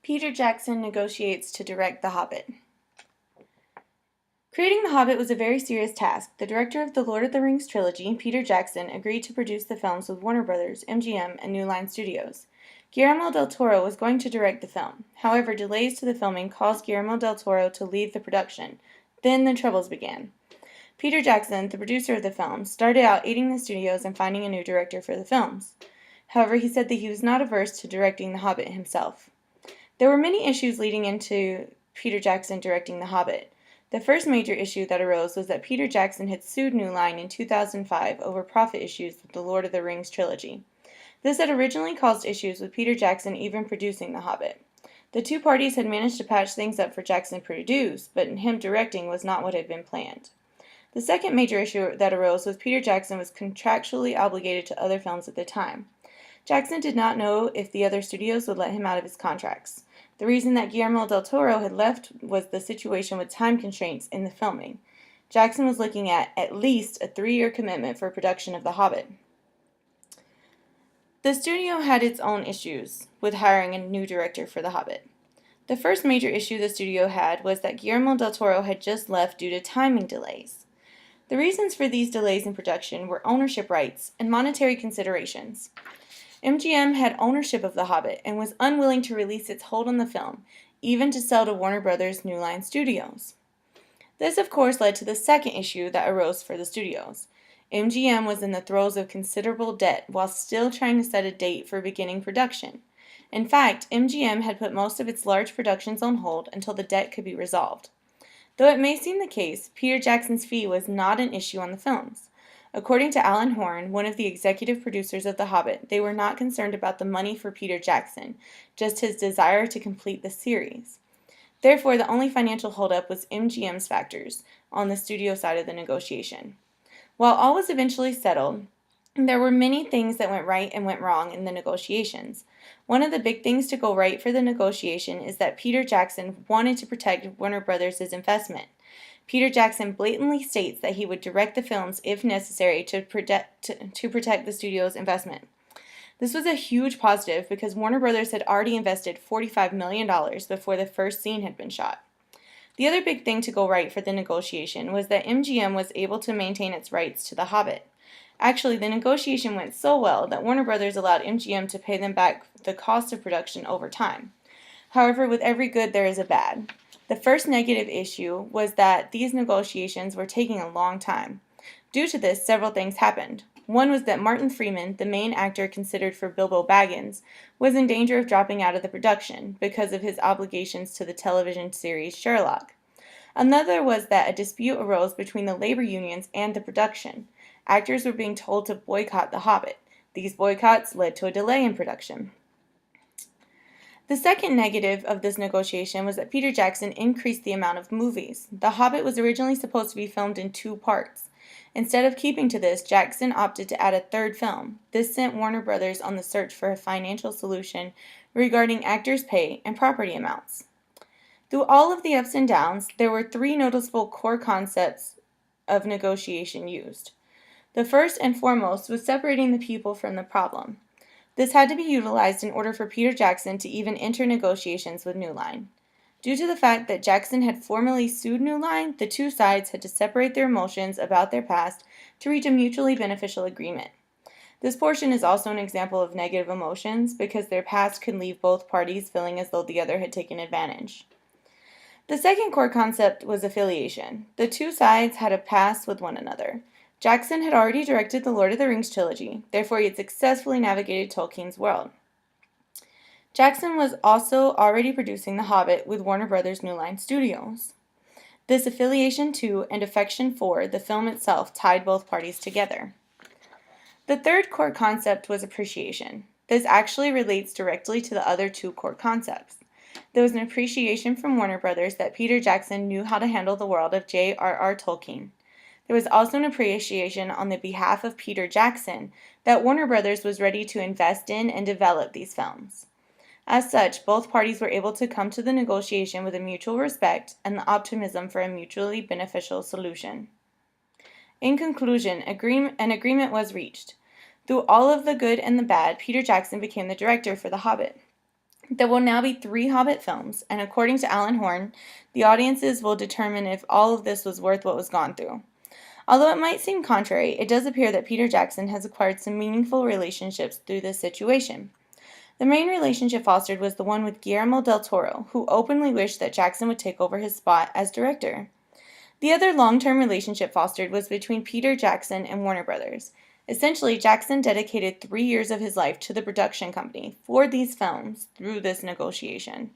Peter Jackson negotiates to direct The Hobbit. Creating The Hobbit was a very serious task. The director of the Lord of the Rings trilogy, Peter Jackson, agreed to produce the films with Warner Brothers, MGM, and New Line Studios. Guillermo del Toro was going to direct the film. However, delays to the filming caused Guillermo del Toro to leave the production. Then the troubles began. Peter Jackson, the producer of the film, started out aiding the studios and finding a new director for the films. However, he said that he was not averse to directing The Hobbit himself. There were many issues leading into Peter Jackson directing The Hobbit. The first major issue that arose was that Peter Jackson had sued New Line in 2005 over profit issues with the Lord of the Rings trilogy. This had originally caused issues with Peter Jackson even producing The Hobbit. The two parties had managed to patch things up for Jackson to produce, but him directing was not what had been planned. The second major issue that arose was Peter Jackson was contractually obligated to other films at the time. Jackson did not know if the other studios would let him out of his contracts. The reason that Guillermo del Toro had left was the situation with time constraints in the filming. Jackson was looking at least a 3-year commitment for production of The Hobbit. The studio had its own issues with hiring a new director for The Hobbit. The first major issue the studio had was that Guillermo del Toro had just left due to timing delays. The reasons for these delays in production were ownership rights and monetary considerations. MGM had ownership of The Hobbit and was unwilling to release its hold on the film, even to sell to Warner Brothers' New Line Studios. This, of course, led to the second issue that arose for the studios. MGM was in the throes of considerable debt while still trying to set a date for beginning production. In fact, MGM had put most of its large productions on hold until the debt could be resolved. Though it may seem the case, Peter Jackson's fee was not an issue on the films. According to Alan Horn, one of the executive producers of The Hobbit, they were not concerned about the money for Peter Jackson, just his desire to complete the series. Therefore, the only financial holdup was MGM's factors on the studio side of the negotiation. While all was eventually settled, there were many things that went right and went wrong in the negotiations. One of the big things to go right for the negotiation is that Peter Jackson wanted to protect Warner Brothers' investment. Peter Jackson blatantly states that he would direct the films if necessary to protect the studio's investment. This was a huge positive because Warner Brothers had already invested $45 million before the first scene had been shot. The other big thing to go right for the negotiation was that MGM was able to maintain its rights to The Hobbit. Actually, the negotiation went so well that Warner Brothers allowed MGM to pay them back the cost of production over time. However, with every good there is a bad. The first negative issue was that these negotiations were taking a long time. Due to this, several things happened. One was that Martin Freeman, the main actor considered for Bilbo Baggins, was in danger of dropping out of the production because of his obligations to the television series Sherlock. Another was that a dispute arose between the labor unions and the production. Actors were being told to boycott The Hobbit. These boycotts led to a delay in production. The second negative of this negotiation was that Peter Jackson increased the amount of movies. The Hobbit was originally supposed to be filmed in 2 parts. Instead of keeping to this, Jackson opted to add a third film. This sent Warner Brothers on the search for a financial solution regarding actors' pay and property amounts. Through all of the ups and downs, there were 3 noticeable core concepts of negotiation used. The first and foremost was separating the people from the problem. This had to be utilized in order for Peter Jackson to even enter negotiations with New Line. Due to the fact that Jackson had formally sued New Line, the two sides had to separate their emotions about their past to reach a mutually beneficial agreement. This portion is also an example of negative emotions because their past could leave both parties feeling as though the other had taken advantage. The second core concept was affiliation. The two sides had a past with one another. Jackson had already directed the Lord of the Rings trilogy, therefore he had successfully navigated Tolkien's world. Jackson was also already producing The Hobbit with Warner Brothers' New Line Studios. This affiliation to and affection for the film itself tied both parties together. The third core concept was appreciation. This actually relates directly to the other 2 core concepts. There was an appreciation from Warner Brothers that Peter Jackson knew how to handle the world of J.R.R. Tolkien. There was also an appreciation on the behalf of Peter Jackson that Warner Brothers was ready to invest in and develop these films. As such, both parties were able to come to the negotiation with a mutual respect and the optimism for a mutually beneficial solution. In conclusion, an agreement was reached. Through all of the good and the bad, Peter Jackson became the director for The Hobbit. There will now be 3 Hobbit films, and according to Alan Horn, the audiences will determine if all of this was worth what was gone through. Although it might seem contrary, it does appear that Peter Jackson has acquired some meaningful relationships through this situation. The main relationship fostered was the one with Guillermo del Toro, who openly wished that Jackson would take over his spot as director. The other long-term relationship fostered was between Peter Jackson and Warner Brothers. Essentially, Jackson dedicated 3 years of his life to the production company for these films through this negotiation.